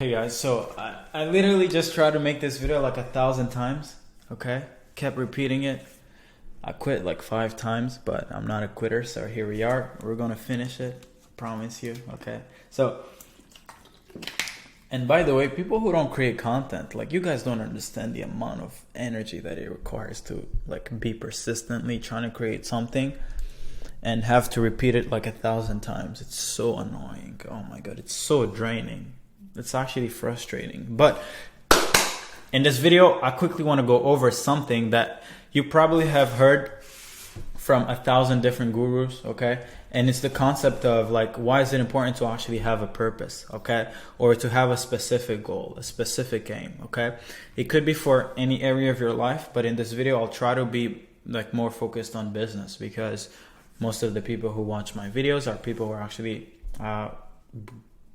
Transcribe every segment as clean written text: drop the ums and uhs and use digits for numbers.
Hey guys, so I literally just tried to make this video like 1,000 times, okay? Kept repeating it. I quit like 5 times, but I'm not a quitter, so here we are. We're gonna finish it, promise you, okay? So, and by the way, people who don't create content, like you guys don't understand the amount of energy that it requires to like be persistently trying to create something and have to repeat it like 1,000 times. It's so annoying. Oh my God, it's so draining. It's actually frustrating. But in this video, I quickly want to go over something that you probably have heard from 1,000 different gurus, okay? And it's the concept of like, why is it important to actually have a purpose, okay? Or to have a specific goal, a specific aim, okay? It could be for any area of your life, but in this video, I'll try to be like more focused on business because most of the people who watch my videos are people who are actually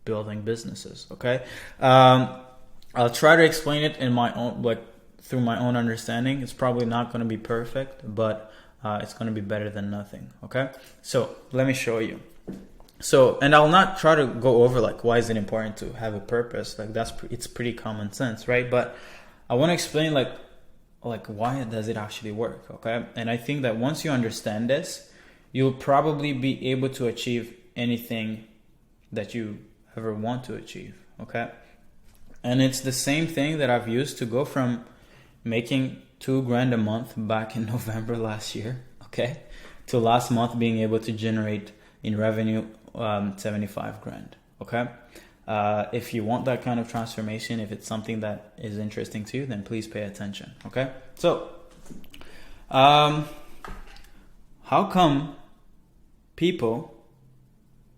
building businesses, okay? I'll try to explain it in my own, like through my own understanding. It's probably not going to be perfect, but it's going to be better than nothing, okay? So let me show you. So, and I'll not try to go over like why is it important to have a purpose, like it's pretty common sense, right? But I want to explain like why does it actually work, okay? And I think that once you understand this, you'll probably be able to achieve anything that you ever want to achieve, okay? And it's the same thing that I've used to go from making $2,000 a month back in November last year, okay, to last month being able to generate in revenue 75 grand, okay? If you want that kind of transformation, if it's something that is interesting to you, then please pay attention, okay? So how come people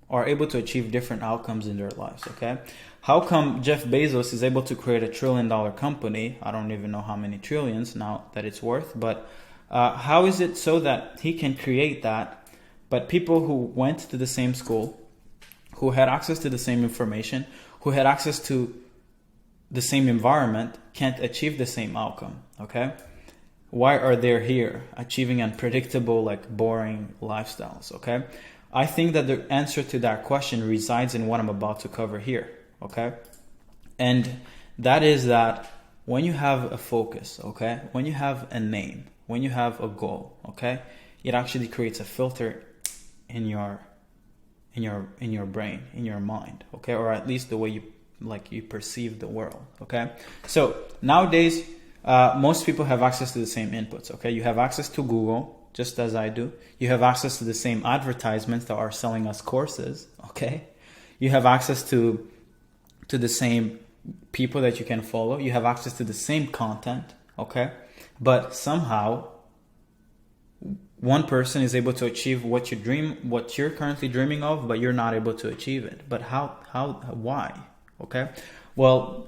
are able to achieve different outcomes in their lives, okay? How come Jeff Bezos is able to create $1 trillion company? I don't even know how many trillions now that it's worth, but how is it so that he can create that, but people who went to the same school, who had access to the same information, who had access to the same environment, can't achieve the same outcome, okay? Why are they here achieving unpredictable, like boring lifestyles, okay? I think that the answer to that question resides in what I'm about to cover here, okay? And that is that when you have a focus, okay? When you have a name, when you have a goal, okay? It actually creates a filter in your brain, in your mind, okay? Or at least the way you perceive the world, okay? So nowadays, most people have access to the same inputs, okay? You have access to Google, just as I do. You have access to the same advertisements that are selling us courses, okay? You have access to the same people that you can follow. You have access to the same content, okay? But somehow, one person is able to achieve what you're currently dreaming of, but you're not able to achieve it. But why, okay? Well,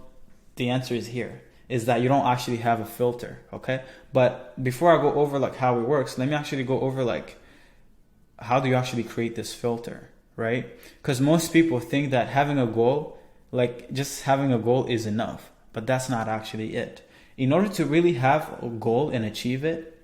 the answer is here. Is that you don't actually have a filter, okay? But before I go over like how it works, let me actually go over like how do you actually create this filter, right? Because most people think that having a goal, like just having a goal is enough, but that's not actually it. In order to really have a goal and achieve it,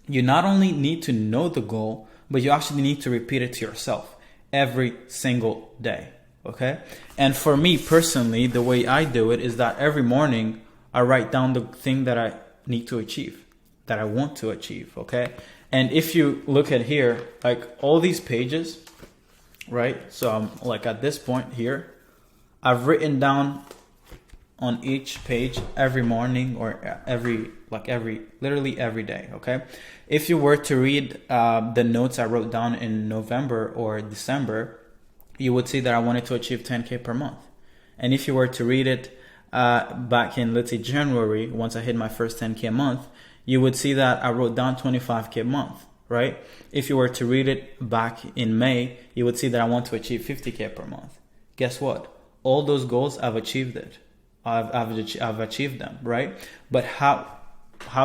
you not only need to know the goal, but you actually need to repeat it to yourself every single day, okay? And for me personally, the way I do it is that every morning, I write down the thing that I need to achieve, that I want to achieve, okay? And if you look at here, like all these pages, right? So I'm like at this point here, I've written down on each page every morning or literally every day, okay? If you were to read the notes I wrote down in November or December, you would see that I wanted to achieve 10K per month. And if you were to read it back in, let's say, January, once I hit my first 10K a month, you would see that I wrote down 25K a month, right? If you were to read it back in May, you would see that I want to achieve 50K per month. Guess what? All those goals, I've achieved it. I've achieved them, right? But how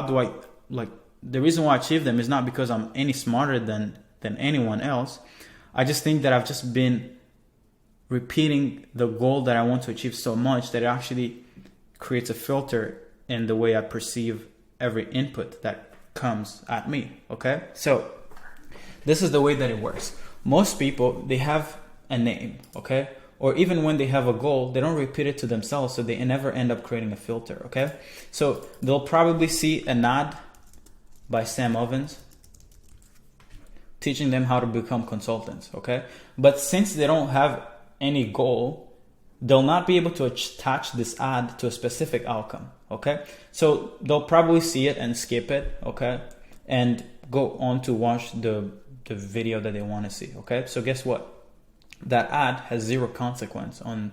do I, like, the reason why I achieve them is not because I'm any smarter than anyone else. I just think that I've just been repeating the goal that I want to achieve so much that it actually creates a filter in the way I perceive every input that comes at me, okay? So this is the way that it works. Most people, they have a name, okay? or even when they have a goal, they don't repeat it to themselves, so they never end up creating a filter, okay? So they'll probably see an ad by Sam Ovens teaching them how to become consultants, okay? But since they don't have any goal, they'll not be able to attach this ad to a specific outcome, okay? So they'll probably see it and skip it, okay? And go on to watch the video that they want to see, okay? So guess what? That ad has zero consequence on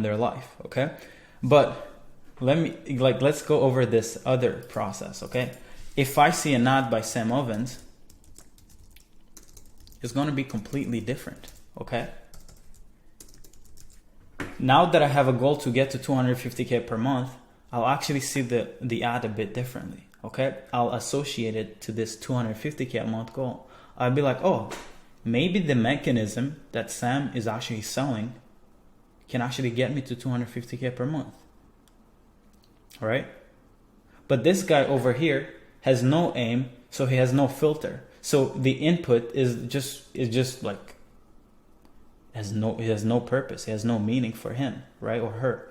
their life, okay? But let's go over this other process, okay? If I see an ad by Sam Ovens, it's going to be completely different, okay? Now that I have a goal to get to 250K per month, I'll actually see the ad a bit differently, okay? I'll associate it to this 250K a month goal. I'll be like, oh, maybe the mechanism that Sam is actually selling can actually get me to 250K per month, all right? But this guy over here has no aim, so he has no filter. So the input is just like it has no purpose, it has no meaning for him, right, or her.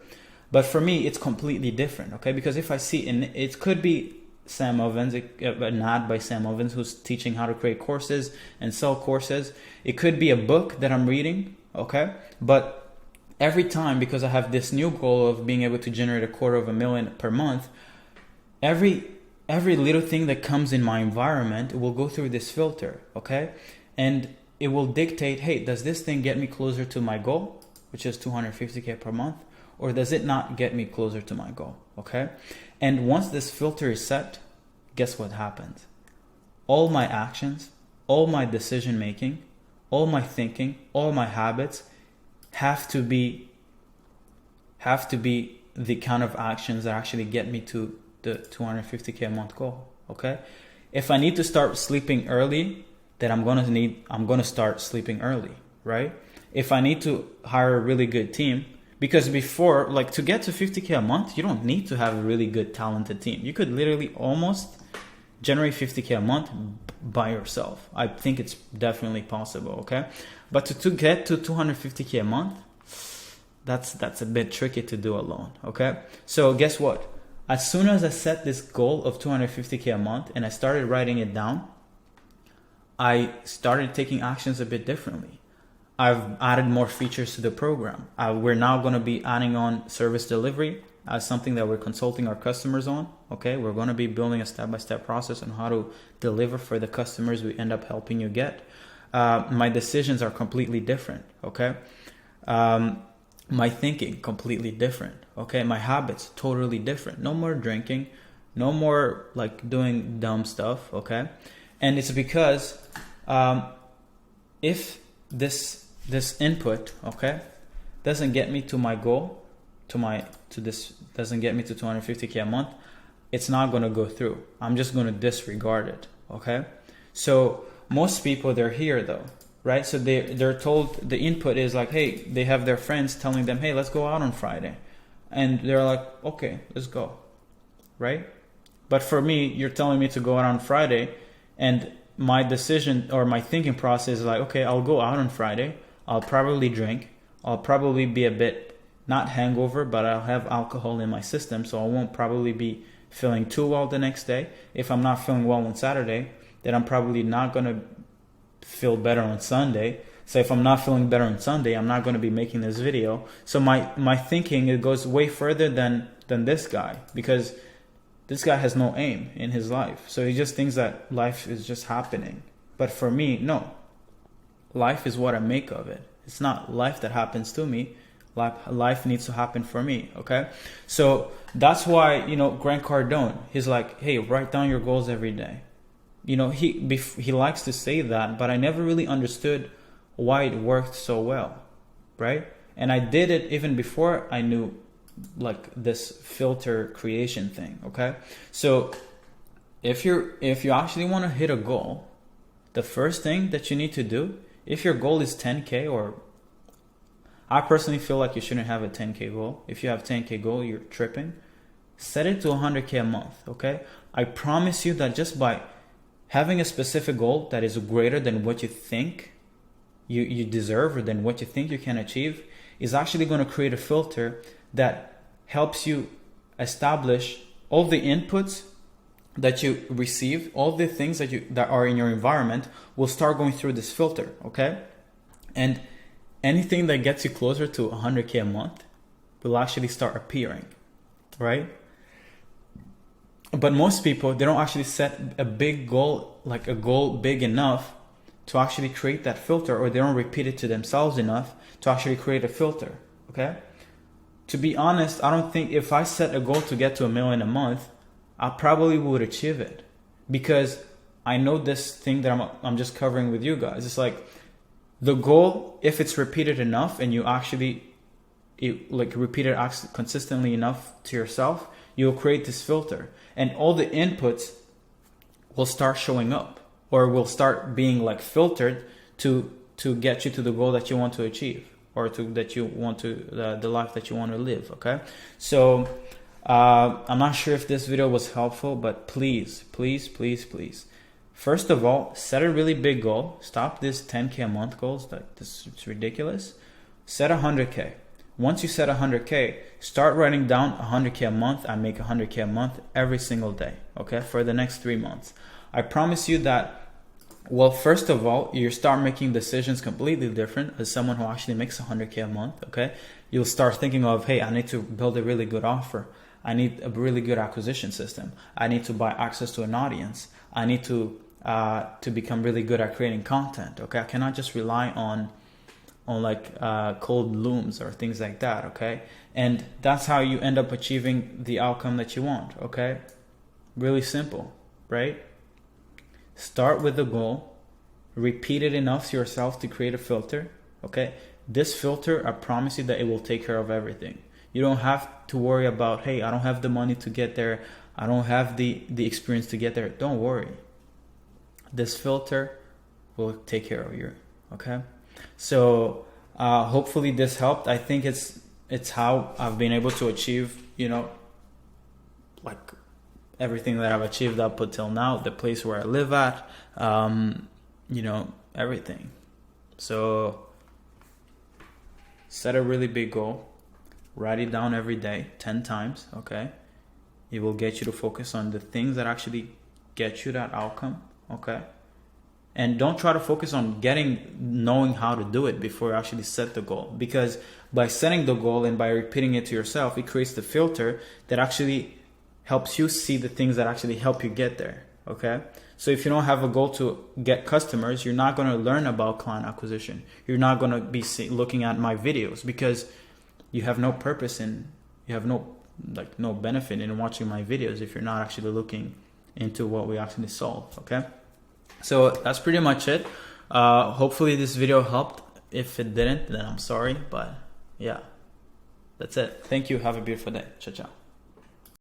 But for me, it's completely different, okay? Because if I see, and it could be Sam Ovens, an ad by Sam Ovens who's teaching how to create courses and sell courses. It could be a book that I'm reading, okay? But every time, because I have this new goal of being able to generate $250,000 per month, every little thing that comes in my environment will go through this filter, okay? And it will dictate, hey, does this thing get me closer to my goal, which is 250K per month, or does it not get me closer to my goal, okay? And once this filter is set, guess what happens? All my actions, all my decision making, all my thinking, all my habits have to be the kind of actions that actually get me to the 250K a month goal, okay? If I need to start sleeping early, then I'm gonna start sleeping early, right? If I need to hire a really good team, because before, like, to get to 50K a month, you don't need to have a really good, talented team. You could literally almost generate 50K a month by yourself. I think it's definitely possible, okay? But to get to 250K a month, that's a bit tricky to do alone, okay? So guess what? As soon as I set this goal of 250K a month and I started writing it down, I started taking actions a bit differently. I've added more features to the program. We're now going to be adding on service delivery as something that we're consulting our customers on. Okay, we're going to be building a step-by-step process on how to deliver for the customers we end up helping you get. My decisions are completely different. Okay, my thinking completely different. Okay, my habits totally different. No more drinking, no more like doing dumb stuff. Okay, and it's because if this input, okay, doesn't get me to my goal, doesn't get me to 250K a month, it's not going to go through. I'm just going to disregard it, okay? So most people, they're here though, right? So they're told, the input is like, hey, they have their friends telling them, hey, let's go out on Friday. And they're like, okay, let's go, right? But for me, you're telling me to go out on Friday, and my decision or my thinking process is like, okay, I'll go out on Friday. I'll probably drink. I'll probably be a bit, not hangover, but I'll have alcohol in my system, so I won't probably be feeling too well the next day. If I'm not feeling well on Saturday, then I'm probably not going to feel better on Sunday. So if I'm not feeling better on Sunday, I'm not going to be making this video. So my thinking, it goes way further than this guy, because this guy has no aim in his life. So he just thinks that life is just happening. But for me, no. Life is what I make of it. It's not life that happens to me. Life needs to happen for me, okay? So that's why, Grant Cardone, he's like, hey, write down your goals every day. He likes to say that, but I never really understood why it worked so well, right? And I did it even before I knew like this filter creation thing, okay? So if you actually want to hit a goal, the first thing that you need to do, if your goal is 10K, or I personally feel like you shouldn't have a 10K goal. If you have 10K goal, you're tripping. Set it to 100K a month, okay? I promise you that just by having a specific goal that is greater than what you think you deserve, or than what you think you can achieve, is actually going to create a filter that helps you establish all the inputs that you receive, all the things that are in your environment will start going through this filter, okay? And anything that gets you closer to 100K a month will actually start appearing, right? But most people, they don't actually set a big goal, like a goal big enough to actually create that filter, or they don't repeat it to themselves enough to actually create a filter, okay? To be honest, I don't think if I set a goal to get to $1 million a month, I probably would achieve it, because I know this thing that I'm just covering with you guys. It's like the goal, if it's repeated enough and you actually repeat it consistently enough to yourself, you'll create this filter, and all the inputs will start showing up, or will start being like filtered to get you to the goal that you want to achieve, or that you want to the life that you want to live. Okay, so I'm not sure if this video was helpful, but please, first of all, set a really big goal. Stop this 10K a month goals. It's ridiculous. Set 100K. Once you set 100K, start writing down 100K a month. I make 100K a month every single day, okay, for the next 3 months. I promise you that, well, first of all, you start making decisions completely different as someone who actually makes 100K a month, okay? You'll start thinking of, hey, I need to build a really good offer. I need a really good acquisition system. I need to buy access to an audience. I need to become really good at creating content, okay? I cannot just rely on cold looms or things like that, okay? And that's how you end up achieving the outcome that you want, okay? Really simple, right? Start with the goal, repeat it enough to yourself to create a filter, okay? This filter, I promise you that it will take care of everything. You don't have to worry about, hey, I don't have the money to get there. I don't have the experience to get there. Don't worry. This filter will take care of you, okay? So hopefully this helped. I think it's how I've been able to achieve, like everything that I've achieved up until now, the place where I live at, everything. So set a really big goal, write it down every day 10 times, okay? It will get you to focus on the things that actually get you that outcome, okay? And don't try to focus on knowing how to do it before you actually set the goal. Because by setting the goal and by repeating it to yourself, it creates the filter that actually helps you see the things that actually help you get there, okay? So if you don't have a goal to get customers, you're not going to learn about client acquisition. You're not going to be looking at my videos, because you have no purpose you have no benefit in watching my videos if you're not actually looking into what we actually solve, okay? So that's pretty much it. Hopefully this video helped. If it didn't, then I'm sorry, but yeah, that's it. Thank you. Have a beautiful day. Ciao, ciao.